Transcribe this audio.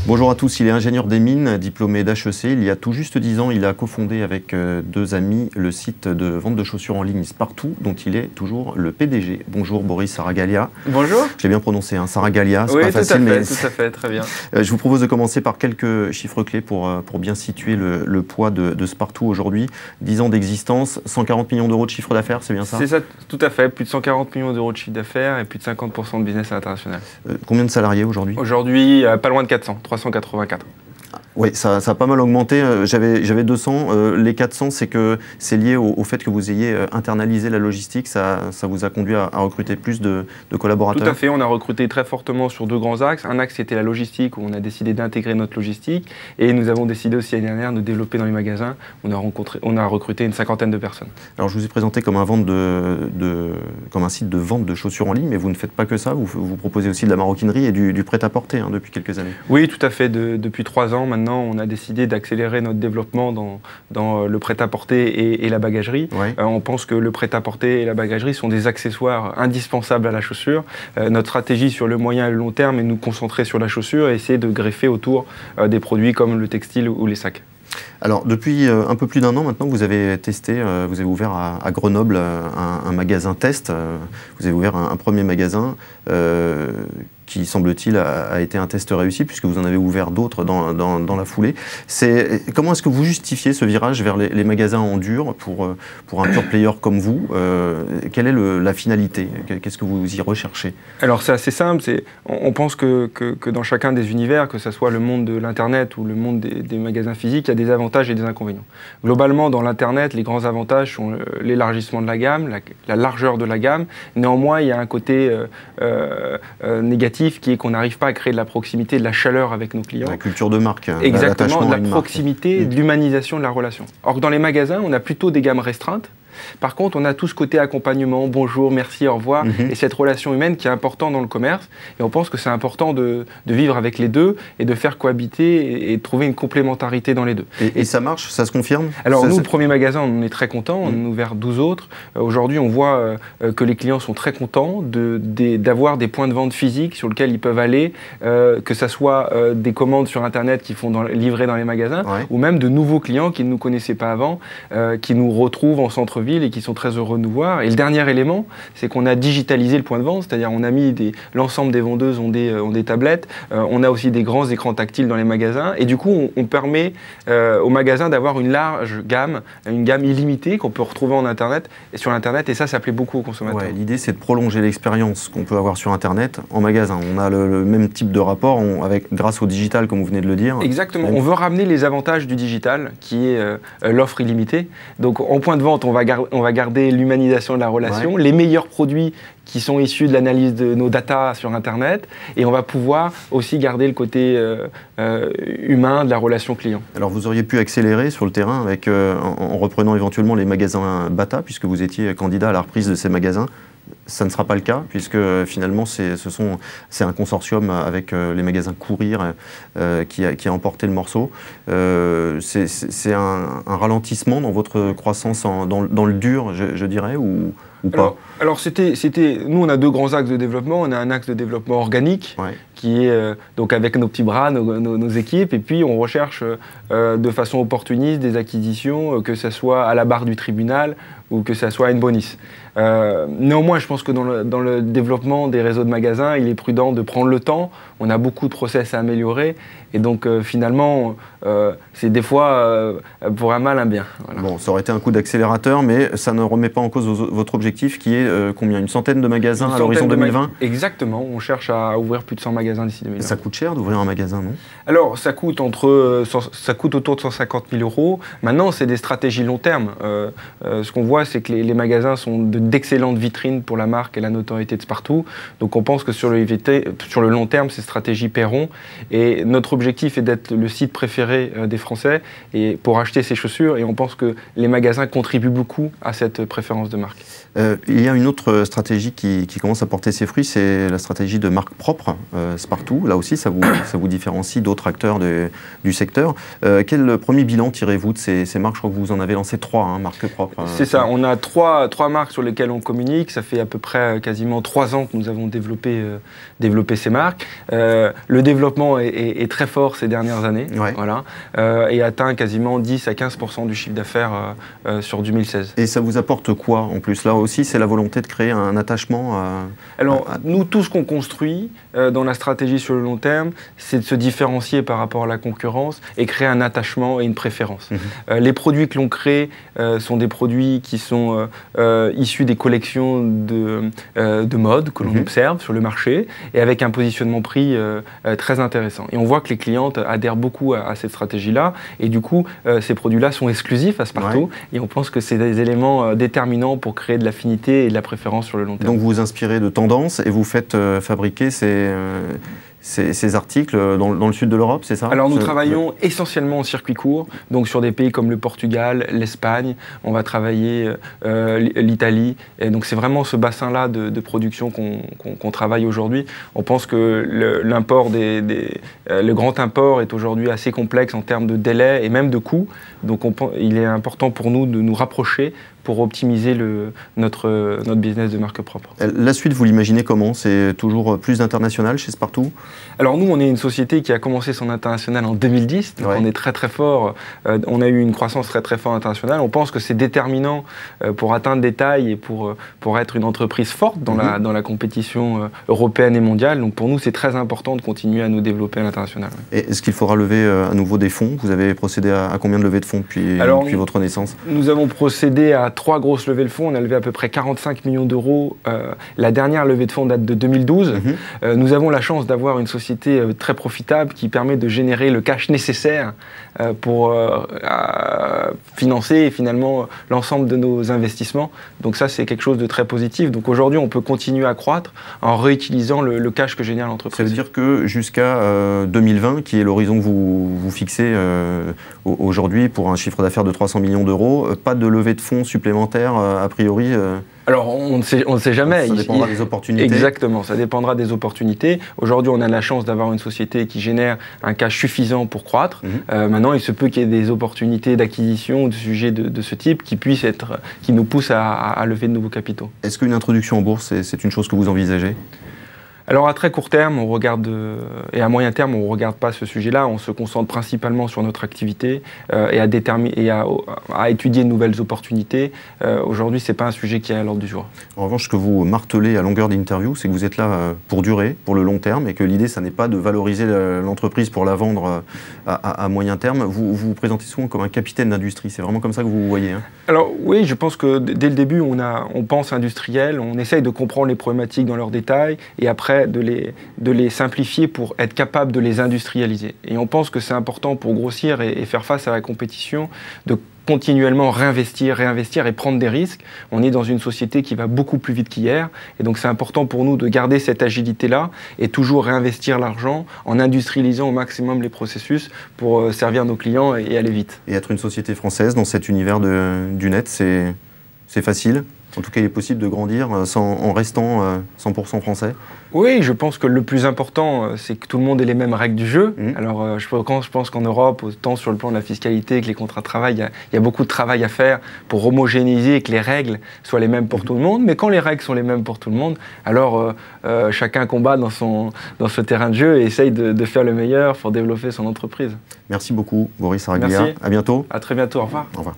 Bonjour à tous, il est ingénieur des mines, diplômé d'HEC. Il y a tout juste 10 ans, il a cofondé avec deux amis le site de vente de chaussures en ligne Spartoo, dont il est toujours le PDG. Bonjour Boris Saragalia. Bonjour. J'ai bien prononcé, hein, Saragalia, c'est oui, pas facile. Oui, tout à fait, très bien. Je vous propose de commencer par quelques chiffres clés pour bien situer le poids de Spartoo aujourd'hui. 10 ans d'existence, 140 millions d'euros de chiffre d'affaires, c'est bien ça? C'est ça, tout à fait. Plus de 140 millions d'euros de chiffre d'affaires et plus de 50% de business à l'international. Combien de salariés aujourd'hui? Aujourd'hui, pas loin de 400, 384. Oui, ça a pas mal augmenté. J'avais 200. Les 400, c'est que c'est lié au fait que vous ayez internalisé la logistique. Ça vous a conduit à recruter plus de collaborateurs? Tout à fait. On a recruté très fortement sur deux grands axes. Un axe, c'était la logistique, où on a décidé d'intégrer notre logistique. Et nous avons décidé aussi l'année dernière de développer dans les magasins. On a recruté une cinquantaine de personnes. Alors, je vous ai présenté comme un site de vente de chaussures en ligne, mais vous ne faites pas que ça. Vous proposez aussi de la maroquinerie et du prêt-à-porter depuis quelques années. Oui, tout à fait. Depuis 3 ans maintenant, on a décidé d'accélérer notre développement dans le prêt-à-porter et la bagagerie. Ouais. On pense que le prêt-à-porter et la bagagerie sont des accessoires indispensables à la chaussure. Notre stratégie sur le moyen et le long terme est de nous concentrer sur la chaussure et essayer de greffer autour des produits comme le textile ou les sacs. Alors, depuis un peu plus d'un an maintenant, vous avez testé, vous avez ouvert à Grenoble un magasin test. Vous avez ouvert un premier magasin qui, semble-t-il, a été un test réussi, puisque vous en avez ouvert d'autres dans la foulée. Comment est-ce que vous justifiez ce virage vers les magasins en dur pour un pure player comme vous? Quelle est la finalité? Qu'est-ce que vous y recherchez? Alors, c'est assez simple. On pense que dans chacun des univers, que ce soit le monde de l'Internet ou le monde des magasins physiques, il y a des avantages et des inconvénients. Globalement, dans l'Internet, les grands avantages sont l'élargissement de la gamme, la largeur de la gamme. Néanmoins, il y a un côté négatif qui est qu'on n'arrive pas à créer de la proximité, de la chaleur avec nos clients. La culture de marque. Exactement, de la proximité, de l'humanisation de la relation. Or que dans les magasins, on a plutôt des gammes restreintes. Par contre, on a tout ce côté accompagnement, bonjour, merci, au revoir, et cette relation humaine qui est importante dans le commerce. Et on pense que c'est important de vivre avec les deux et de faire cohabiter et de trouver une complémentarité dans les deux. Et ça marche? Ça se confirme? Alors nous, le premier magasin, on est très contents. On en a ouvert 12 autres. Aujourd'hui, on voit que les clients sont très contents d'avoir des points de vente physiques sur lesquels ils peuvent aller, que ce soit des commandes sur Internet qui font livrer dans les magasins, ou même de nouveaux clients qui ne nous connaissaient pas avant, qui nous retrouvent en centre-ville et qui sont très heureux de nous voir. Et le dernier élément, c'est qu'on a digitalisé le point de vente, c'est-à-dire on a mis l'ensemble des vendeuses ont des tablettes, on a aussi des grands écrans tactiles dans les magasins, et du coup on permet aux magasins d'avoir une large gamme, une gamme illimitée qu'on peut retrouver sur Internet, et ça plaît beaucoup aux consommateurs. Ouais, l'idée, c'est de prolonger l'expérience qu'on peut avoir sur Internet en magasin. On a le même type de rapport grâce au digital, comme vous venez de le dire. Exactement. On veut ramener les avantages du digital, qui est l'offre illimitée. Donc en point de vente, on va garder l'humanisation de la relation, les meilleurs produits qui sont issus de l'analyse de nos datas sur Internet, et on va pouvoir aussi garder le côté humain de la relation client. Alors vous auriez pu accélérer sur le terrain en reprenant éventuellement les magasins Bata, puisque vous étiez candidat à la reprise de ces magasins. Ça ne sera pas le cas, puisque finalement c'est un consortium avec les magasins Courir qui a emporté le morceau. C'est un ralentissement dans votre croissance dans le dur, je dirais, ou pas? Alors nous on a deux grands axes de développement. On a un axe de développement organique qui est donc avec nos petits bras, nos équipes, et puis on recherche de façon opportuniste des acquisitions, que ce soit à la barre du tribunal ou que ce soit à une bonus. Néanmoins, je pense que dans le développement des réseaux de magasins, il est prudent de prendre le temps. On a beaucoup de process à améliorer, et donc finalement, c'est des fois pour un mal un bien. Voilà. Bon, ça aurait été un coup d'accélérateur, mais ça ne remet pas en cause votre objectif qui est combien? Une centaine de magasins à l'horizon 2020? Exactement, on cherche à ouvrir plus de 100 magasins d'ici 2020. Ça coûte cher d'ouvrir un magasin, non? Alors, ça coûte autour de 150 000 €. Maintenant, c'est des stratégies long terme. Ce qu'on voit, c'est que les magasins sont d'excellentes vitrines pour la marque et la notoriété de Spartoo. Donc on pense que sur le long terme, ces stratégies paieront. Et notre objectif est d'être le site préféré des Français pour acheter ces chaussures. Et on pense que les magasins contribuent beaucoup à cette préférence de marque. Il y a une autre stratégie qui commence à porter ses fruits, c'est la stratégie de marque propre, Spartoo. Là aussi, ça vous différencie d'autres acteurs du secteur. Quel premier bilan tirez-vous de ces marques? Je crois que vous en avez lancé 3 marques propres. C'est ça, on a trois marques sur lesquelles on communique. Ça fait à peu près quasiment 3 ans que nous avons développé ces marques. Le développement est très très fort ces dernières années, voilà, et atteint quasiment 10 à 15% du chiffre d'affaires sur 2016. Et ça vous apporte quoi en plus? Là aussi, c'est la volonté de créer un attachement nous, tout ce qu'on construit dans la stratégie sur le long terme, c'est de se différencier par rapport à la concurrence et créer un attachement et une préférence. Les produits que l'on crée sont des produits qui sont issus des collections de mode que l'on observe sur le marché et avec un positionnement prix très intéressant. Et on voit que les clientes adhèrent beaucoup à cette stratégie-là et du coup, ces produits-là sont exclusifs à Sparto et on pense que c'est des éléments déterminants pour créer de l'affinité et de la préférence sur le long terme. Donc vous vous inspirez de tendances et vous faites fabriquer ces articles dans le sud de l'Europe, c'est ça? Alors nous travaillons essentiellement en circuit court, donc sur des pays comme le Portugal, l'Espagne, on va travailler l'Italie, et donc c'est vraiment ce bassin-là de production qu'on travaille aujourd'hui. On pense que le grand import est aujourd'hui assez complexe en termes de délai et même de coûts, donc il est important pour nous de nous rapprocher pour optimiser notre business de marque propre. La suite, vous l'imaginez comment? C'est toujours plus international chez Sparto? Alors nous, on est une société qui a commencé son international en 2010, donc on est très très fort, on a eu une croissance très très forte internationale. On pense que c'est déterminant pour atteindre des tailles et pour être une entreprise forte dans la compétition européenne et mondiale. Donc pour nous, c'est très important de continuer à nous développer à l'international. Et est-ce qu'il faudra lever à nouveau des fonds? Vous avez procédé à combien de levées de fonds depuis votre naissance? Nous avons procédé à 3 grosses levées de fonds. On a levé à peu près 45 millions d'euros. La dernière levée de fonds date de 2012. Nous avons la chance d'avoir une société très profitable qui permet de générer le cash nécessaire pour financer finalement l'ensemble de nos investissements. Donc ça, c'est quelque chose de très positif. Donc aujourd'hui, on peut continuer à croître en réutilisant le cash que génère l'entreprise. Ça veut dire que jusqu'à 2020, qui est l'horizon que vous fixez aujourd'hui pour un chiffre d'affaires de 300 millions d'euros, pas de levée de fonds supplémentaires a priori Alors, on ne sait jamais. Ça dépendra des opportunités. Exactement, ça dépendra des opportunités. Aujourd'hui, on a la chance d'avoir une société qui génère un cash suffisant pour croître. Maintenant, il se peut qu'il y ait des opportunités d'acquisition ou de sujets de ce type qui nous poussent à lever de nouveaux capitaux. Est-ce qu'une introduction en bourse, c'est une chose que vous envisagez? Alors à très court terme, on regarde, et à moyen terme, on ne regarde pas ce sujet-là. On se concentre principalement sur notre activité et à étudier de nouvelles opportunités. Aujourd'hui, ce n'est pas un sujet qui est à l'ordre du jour. En revanche, ce que vous martelez à longueur d'interview, c'est que vous êtes là pour durer, pour le long terme, et que l'idée, ça n'est pas de valoriser l'entreprise pour la vendre à moyen terme. Vous vous présentez souvent comme un capitaine d'industrie. C'est vraiment comme ça que vous vous voyez, hein? Alors oui, je pense que dès le début, on pense industriel, on essaye de comprendre les problématiques dans leurs détails, et après, de les simplifier pour être capable de les industrialiser. Et on pense que c'est important pour grossir et faire face à la compétition de continuellement réinvestir et prendre des risques. On est dans une société qui va beaucoup plus vite qu'hier et donc c'est important pour nous de garder cette agilité-là et toujours réinvestir l'argent en industrialisant au maximum les processus pour servir nos clients et aller vite. Et être une société française dans cet univers du net, c'est facile? En tout cas, il est possible de grandir en restant 100% français? Oui, je pense que le plus important, c'est que tout le monde ait les mêmes règles du jeu. Alors, je pense qu'en Europe, autant sur le plan de la fiscalité que les contrats de travail, il y a beaucoup de travail à faire pour homogénéiser et que les règles soient les mêmes pour tout le monde. Mais quand les règles sont les mêmes pour tout le monde, alors chacun combat dans ce terrain de jeu et essaye de faire le meilleur pour développer son entreprise. Merci beaucoup, Boris Araglia. Merci. À bientôt. À très bientôt. Au revoir. Au revoir.